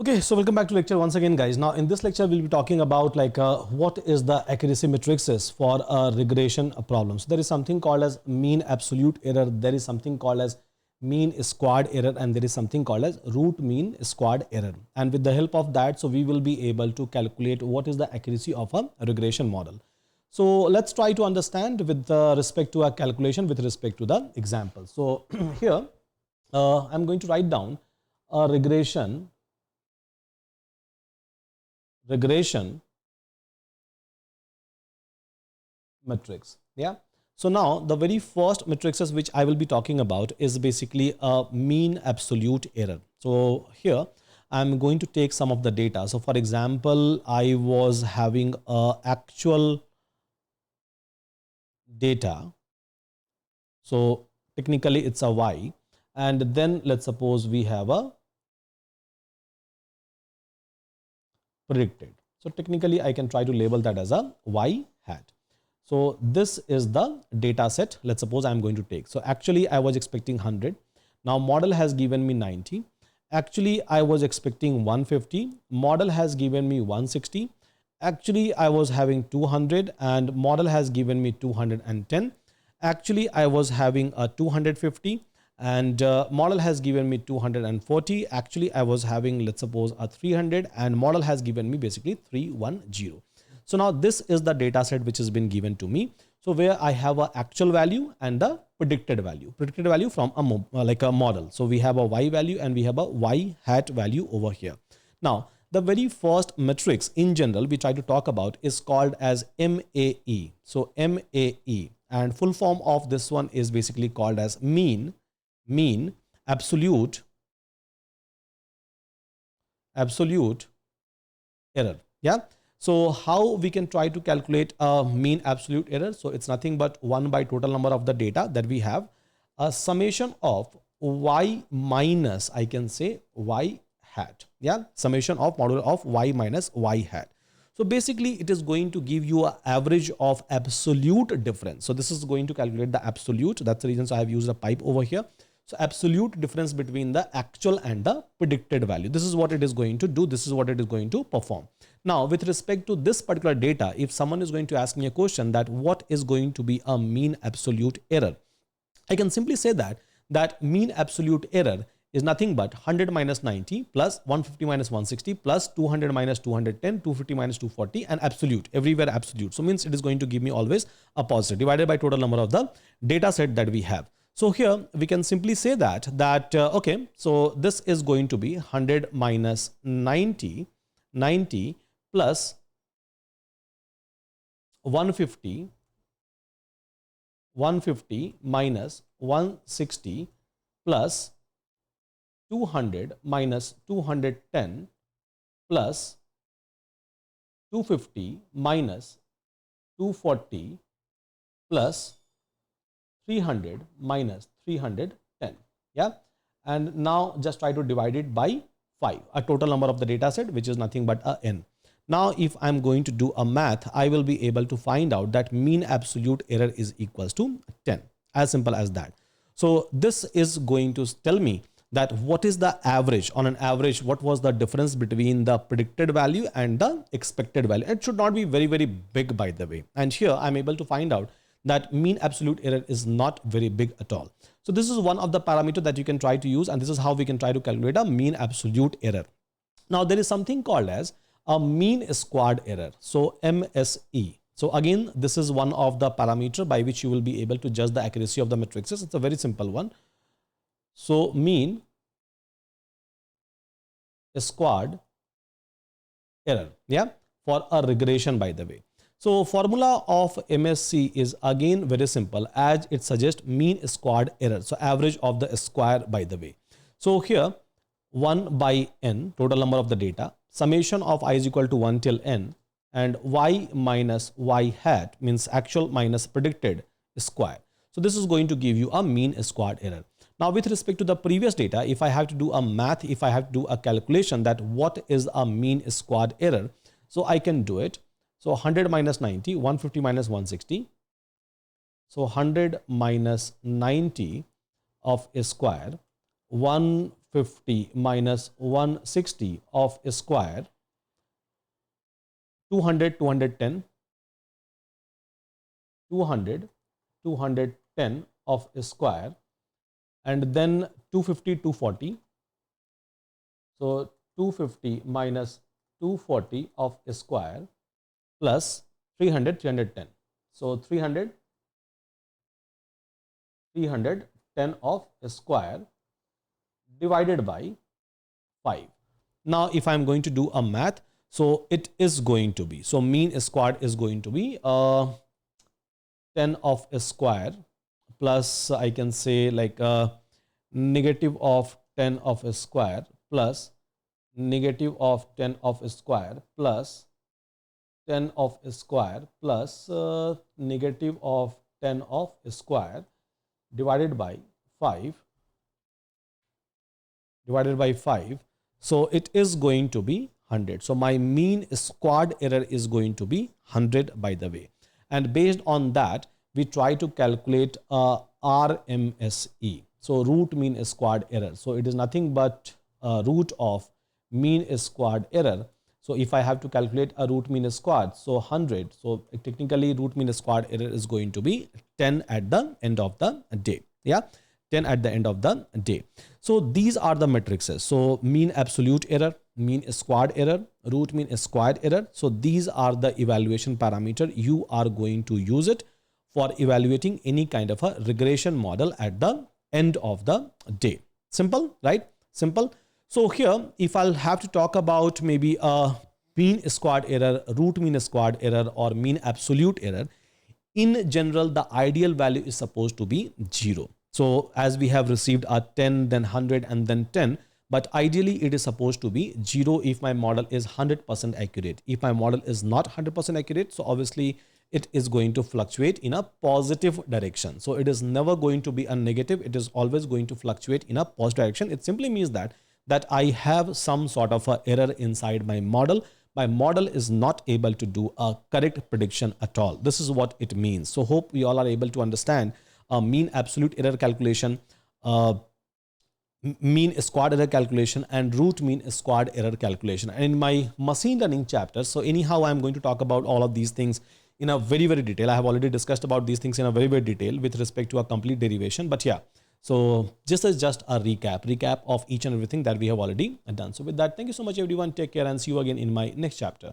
Okay, so welcome back to lecture once again, guys. Now, in this lecture, we'll be talking about what is the accuracy matrices for a regression problem. So there is something called as mean absolute error. There is something called as mean squared error, and there is something called as root mean squared error. And with the help of that, so we will be able to calculate what is the accuracy of a regression model. So let's try to understand with respect to a calculation with respect to the example. So here, I'm going to write down a regression matrix. Yeah. So now the very first matrices which I will be talking about is basically a mean absolute error. So here I'm going to take some of the data. So for example, I was having a actual data. So technically it's a Y, and then let's suppose we have a predicted. So technically I can try to label that as a Y hat. So this is the data set. Let's suppose I'm going to take. So actually I was expecting 100. Now model has given me 90. Actually I was expecting 150. Model has given me 160. Actually I was having 200 and model has given me 210. Actually I was having a 250 and model has given me 240. Actually I was having, let's suppose, a 300 and model has given me basically 310. So now this is the data set which has been given to me. So where I have a actual value and the predicted value from a model. So we have a Y value and we have a Y hat value over here. Now the very first matrix in general we try to talk about is called as MAE. So MAE, and full form of this one is basically called as mean absolute error. Yeah. So how we can try to calculate a mean absolute error? So it's nothing but 1 by total number of the data that we have, a summation of Y minus, I can say, Y hat. Yeah, summation of modulo of Y minus Y hat. So basically it is going to give you an average of absolute difference. So this is going to calculate the absolute. That's the reason so I have used a pipe over here. So absolute difference between the actual and the predicted value. This is what it is going to do. This is what it is going to perform. Now, with respect to this particular data, if someone is going to ask me a question that what is going to be a mean absolute error, I can simply say that mean absolute error is nothing but 100 minus 90 plus 150 minus 160 plus 200 minus 210, 250 minus 240, and absolute, everywhere absolute. So means it is going to give me always a positive divided by total number of the data set that we have. So here we can simply say that okay, so this is going to be 100 minus 90 plus 150 minus 160 plus 200 minus 210 plus 250 minus 240 plus 300 minus 310. Yeah. And now just try to divide it by 5, a total number of the data set, which is nothing but a n. Now, if I'm going to do a math, I will be able to find out that mean absolute error is equals to 10. As simple as that. So this is going to tell me that what is the average, on an average, what was the difference between the predicted value and the expected value. It should not be very, very big, by the way. And here I'm able to find out that mean absolute error is not very big at all. So this is one of the parameters that you can try to use, and this is how we can try to calculate a mean absolute error. Now there is something called as a mean squared error. So MSE. So again, this is one of the parameter by which you will be able to judge the accuracy of the matrices. It's a very simple one. So mean squared error, yeah, for a regression, by the way. So formula of MSE is again very simple, as it suggests mean squared error. So average of the square, by the way. So here 1 by n, total number of the data, summation of I is equal to 1 till n, and Y minus Y hat means actual minus predicted square. So this is going to give you a mean squared error. Now with respect to the previous data, if I have to do a math, if I have to do a calculation that what is a mean squared error, so I can do it. So 100 minus 90, 150 minus 160. So 100 minus 90 of a square, 1 250 minus 160 of a square, 200, 210, 200, 210 of a square, and then 250, 240. So 250 minus 240 of a square plus 300, 310. So 300, 310 of a square divided by 5. Now, if I'm going to do a math, so it is going to be, so mean squared is going to be 10 of a square plus I can say like negative of 10 of a square plus negative of 10 of a square plus 10 of a square plus negative of 10 of a square divided by 5 divided by 5. So it is going to be 100. So my mean squared error is going to be 100 by the way. And based on that, we try to calculate RMSE. So root mean squared error. So it is nothing but root of mean squared error. So if I have to calculate a root mean squared, so 100. So technically root mean squared error is going to be 10 at the end of the day. Yeah. 10 at the end of the day. So these are the matrices. So mean absolute error, mean squared error, root mean squared error. So these are the evaluation parameter. You are going to use it for evaluating any kind of a regression model at the end of the day. Simple, right? Simple. So here, if I'll have to talk about maybe a mean squared error, root mean squared error, or mean absolute error, in general, the ideal value is supposed to be 0. So as we have received a 10, then 100, and then 10, but ideally it is supposed to be 0 if my model is 100% accurate. If my model is not 100% accurate, so obviously it is going to fluctuate in a positive direction. So it is never going to be a negative. It is always going to fluctuate in a positive direction. It simply means that I have some sort of a error inside my model. My model is not able to do a correct prediction at all. This is what it means. So hope we all are able to understand mean absolute error calculation, mean squared error calculation, and root mean squared error calculation. And in my machine learning chapter, so anyhow, I'm going to talk about all of these things in a very, very detail. I have already discussed about these things in a very, very detail with respect to a complete derivation. But yeah, so this is just a recap of each and everything that we have already done. So with that, thank you so much, everyone. Take care and see you again in my next chapter.